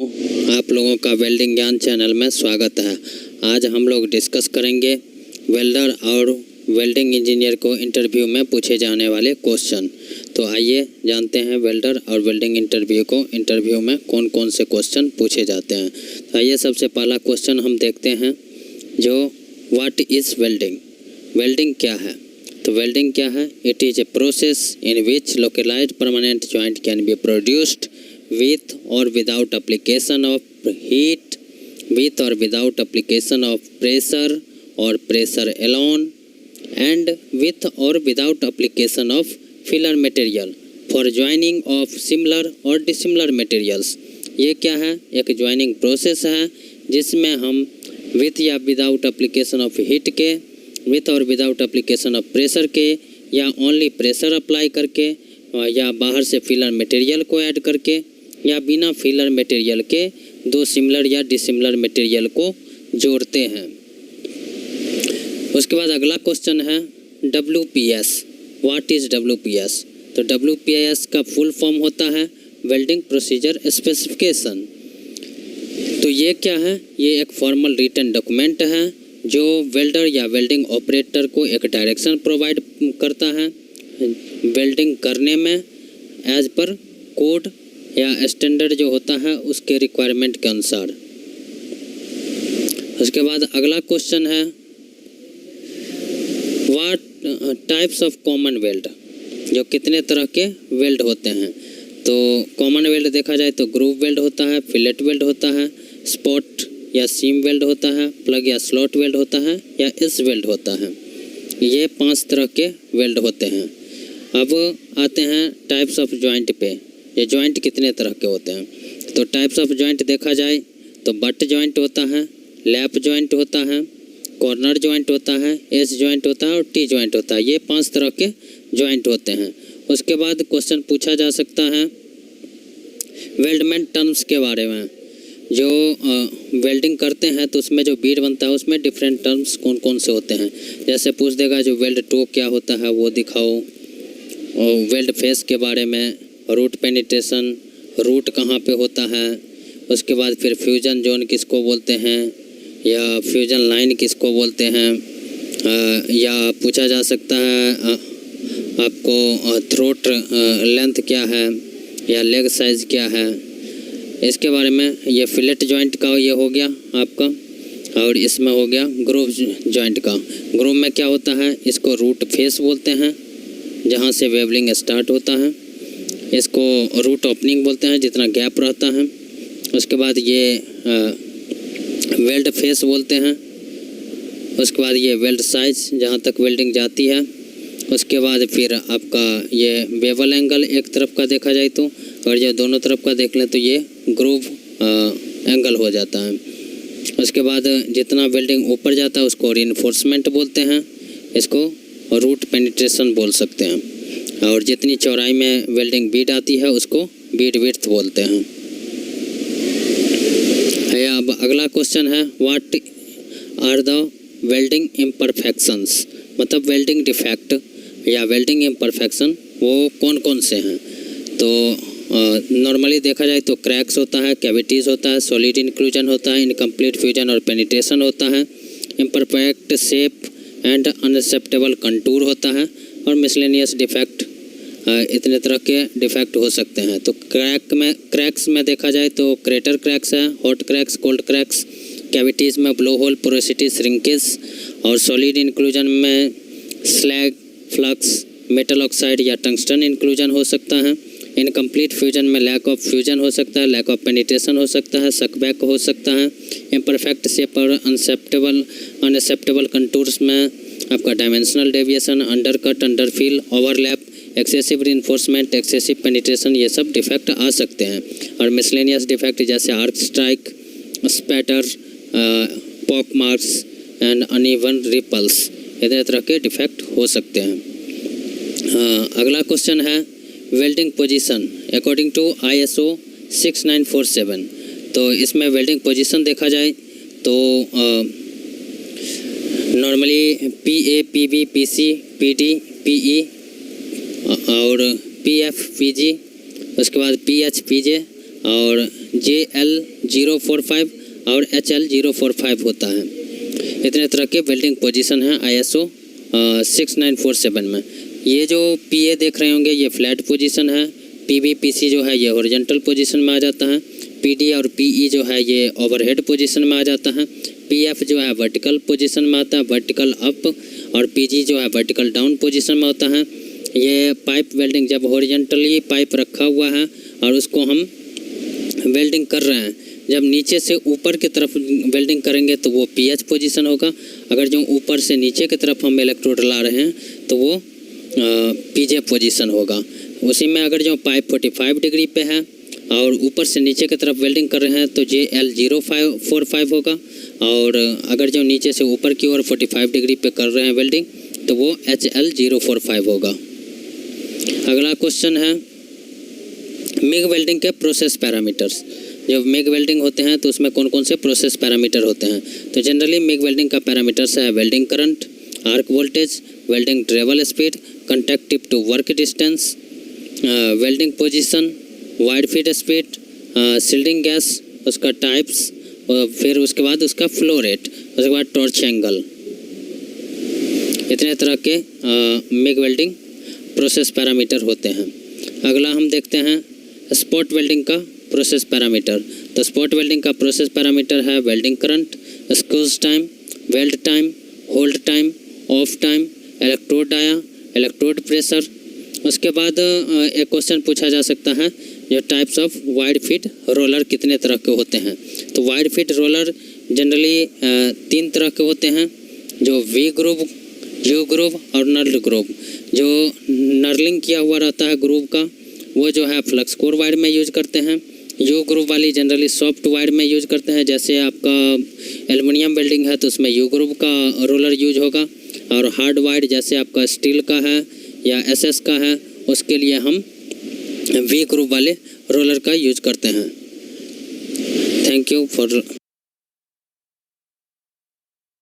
आप लोगों का वेल्डिंग ज्ञान चैनल में स्वागत है। आज हम लोग डिस्कस करेंगे वेल्डर और वेल्डिंग इंजीनियर को इंटरव्यू में पूछे जाने वाले क्वेश्चन। तो आइए जानते हैं वेल्डर और वेल्डिंग इंटरव्यू में कौन कौन से क्वेश्चन पूछे जाते हैं। तो आइए सबसे पहला क्वेश्चन हम देखते हैं, जो व्हाट इज़ वेल्डिंग। वेल्डिंग क्या है? तो वेल्डिंग क्या है? It is a process in which localized permanent joint can be produced with or without application of heat, with or without application of pressure or pressure alone, and with or without application of filler material for joining of similar or dissimilar materials। ये क्या है? एक joining process है जिसमें हम with या without application of heat के, with और विदाउट एप्लीकेशन ऑफ प्रेशर के, या ओनली प्रेशर अप्लाई करके, या बाहर से फिलर मटेरियल को ऐड करके, या बिना फिलर मटेरियल के दो सिमिलर या डिसिमिलर मटेरियल को जोड़ते हैं। उसके बाद अगला क्वेश्चन है WPS। What is WPS? तो WPS का फुल फॉर्म होता है वेल्डिंग प्रोसीजर स्पेसिफिकेशन। तो ये क्या है? ये एक फॉर्मल रिटन डॉक्यूमेंट है जो वेल्डर या वेल्डिंग ऑपरेटर को एक डायरेक्शन प्रोवाइड करता है वेल्डिंग करने में एज पर कोड या स्टैंडर्ड जो होता है उसके रिक्वायरमेंट के अनुसार। उसके बाद अगला क्वेश्चन है what types of common weld. जो कितने तरह के वेल्ड होते हैं? तो कॉमन वेल्ड देखा जाए तो ग्रूव वेल्ड होता है, फिलेट वेल्ड होता है, स्पॉट या सीम वेल्ड होता है, प्लग या स्लॉट वेल्ड होता है, या इस वेल्ड होता है। ये 5 तरह के वेल्ड होते हैं। अब आते हैं टाइप्स ऑफ जॉइंट पे। ये जॉइंट कितने तरह के होते हैं? तो टाइप्स ऑफ जॉइंट देखा जाए तो बट जॉइंट होता है, लैप जॉइंट होता है, कॉर्नर जॉइंट होता है, एस जॉइंट होता है और टी जॉइंट होता है। ये 5 तरह के जॉइंट होते हैं। उसके बाद क्वेश्चन पूछा जा सकता है वेल्डमेंट टर्म्स के बारे में। जो वेल्डिंग करते हैं तो उसमें जो बीड बनता है उसमें डिफरेंट टर्म्स कौन कौन से होते हैं। जैसे पूछ देगा जो वेल्ड टो क्या होता है वो दिखाओ, और वेल्ड फेस के बारे में, रूट पेनिट्रेशन, रूट कहाँ पे होता है, उसके बाद फिर फ्यूजन जोन किसको बोलते हैं, या फ्यूजन लाइन किसको बोलते हैं, या पूछा जा सकता है आपको थ्रोट लेंथ क्या है या लेग साइज़ क्या है। इसके बारे में ये फिलेट जॉइंट का ये हो गया आपका, और इसमें हो गया ग्रूव जॉइंट का। ग्रूव में क्या होता है? इसको रूट फेस बोलते हैं जहाँ से वेवलिंग स्टार्ट होता है। इसको रूट ओपनिंग बोलते हैं जितना गैप रहता है। उसके बाद ये वेल्ड फेस बोलते हैं। उसके बाद ये वेल्ड साइज जहाँ तक वेल्डिंग जाती है। उसके बाद फिर आपका ये बेवल एंगल एक तरफ का देखा जाए तो, और ये दोनों तरफ का देख लें तो ये ग्रूव एंगल हो जाता है। उसके बाद जितना वेल्डिंग ऊपर जाता है उसको रीइंफोर्समेंट बोलते हैं, इसको रूट पेनिट्रेशन बोल सकते हैं, और जितनी चौड़ाई में वेल्डिंग बीड आती है उसको बीड विड्थ बोलते हैं। अब अगला क्वेश्चन है what are the welding imperfections. मतलब वेल्डिंग डिफेक्ट या वेल्डिंग इम्परफेक्शन वो कौन कौन से हैं? तो नॉर्मली देखा जाए तो क्रैक्स होता है, कैविटीज़ होता है, सॉलिड इंक्लूजन होता है, इनकम्प्लीट फ्यूजन और पेनिट्रेशन होता है, imperfect shape and unacceptable contour होता है, और मिसलेनियस डिफेक्ट। इतने तरह के डिफेक्ट हो सकते हैं। तो क्रैक्स में देखा जाए तो क्रेटर क्रैक्स है, hot cracks, cold cracks, cavities में ब्लो होल, पोरोसिटी, श्रिंकेज, और सॉलिड इंक्लूजन में स्लैग, फ्लक्स, मेटल ऑक्साइड या टंगस्टन इंक्लूजन हो सकता है। इनकम्प्लीट फ्यूजन में लैक ऑफ फ्यूजन हो सकता है, लैक ऑफ पेनिट्रेशन हो सकता है, सकबैक हो सकता है। इम्परफेक्ट शेप और अनएक्सेप्टेबल कंटूर्स में आपका dimensional deviation, undercut, underfill, overlap, excessive reinforcement, excessive penetration, ये सब डिफेक्ट आ सकते हैं। और मिसलेनियस डिफेक्ट जैसे arc strike, spatter, pock marks and uneven ripples, इतने तरह के डिफेक्ट हो सकते हैं। अगला क्वेश्चन है welding position according to ISO 6947। तो इसमें वेल्डिंग पोजीशन देखा जाए तो normally PA, PB, PC, PD, PE और PF, PG, उसके बाद PH, PJ और JL045 और HL045 होता है। इतने तरह के वेल्डिंग पोजीशन हैं ISO 6947 में। ये जो PA देख रहे होंगे ये फ्लैट पोजीशन है, PB PC जो है ये हॉरिजॉन्टल पोजीशन में आ जाता है, PD और PE जो है ये ओवरहेड पोजीशन में आ जाता है, PF जो है वर्टिकल पोजीशन में आता है, वर्टिकल अप, और PG जो है वर्टिकल डाउन पोजीशन में होता है। ये पाइप वेल्डिंग जब हॉरिजॉन्टली पाइप रखा हुआ है और उसको हम वेल्डिंग कर रहे हैं, जब नीचे से ऊपर की तरफ वेल्डिंग करेंगे तो वो PH पोजीशन होगा। अगर जो ऊपर से नीचे की तरफ हम इलेक्ट्रोड ला रहे हैं तो वो PJ पोजीशन होगा। उसी में अगर जो पाइप 45 डिग्री पे है और ऊपर से नीचे की तरफ वेल्डिंग कर रहे हैं तो JL045 होगा, और अगर जो नीचे से ऊपर की ओर 45 डिग्री पे कर रहे हैं वेल्डिंग तो वो HL045 होगा। अगला क्वेश्चन है मिग वेल्डिंग के प्रोसेस पैरामीटर्स। जब मिग वेल्डिंग होते हैं तो उसमें कौन कौन से प्रोसेस पैरामीटर होते हैं? तो जनरली मिग वेल्डिंग का पैरामीटर्स है welding current, arc voltage, welding travel speed, contact tip to work distance, welding position, wire feed speed, shielding gas, उसका टाइप्स, फिर उसके बाद उसका फ्लो रेट, उसके बाद टॉर्च एंगल। इतने तरह के मिग वेल्डिंग प्रोसेस पैरामीटर होते हैं। अगला हम देखते हैं स्पॉट वेल्डिंग का प्रोसेस पैरामीटर। तो स्पॉट वेल्डिंग का प्रोसेस पैरामीटर है welding current, squeeze time, weld time, hold time, off time, electrode dia, electrode pressure. उसके बाद एक क्वेश्चन पूछा जा सकता है जो types of wire feed roller कितने तरह के होते हैं? तो वाइड फीड रोलर जनरली 3 तरह के होते हैं, जो V ग्रूव, U ग्रूव और नर्ल ग्रूव। जो नर्लिंग किया हुआ रहता है ग्रूव का वो जो है फ्लक्स कोर वाइड में यूज करते हैं। U ग्रूव वाली जनरली सॉफ्ट वाइड में यूज करते हैं। जैसे आपका एल्युमिनियम वेल्डिंग है तो उसमें U ग्रूव का रोलर यूज होगा, और हार्ड वाइड जैसे आपका स्टील का है या SS का है उसके लिए हम V ग्रूव वाले रोलर का यूज करते हैं। Thank you for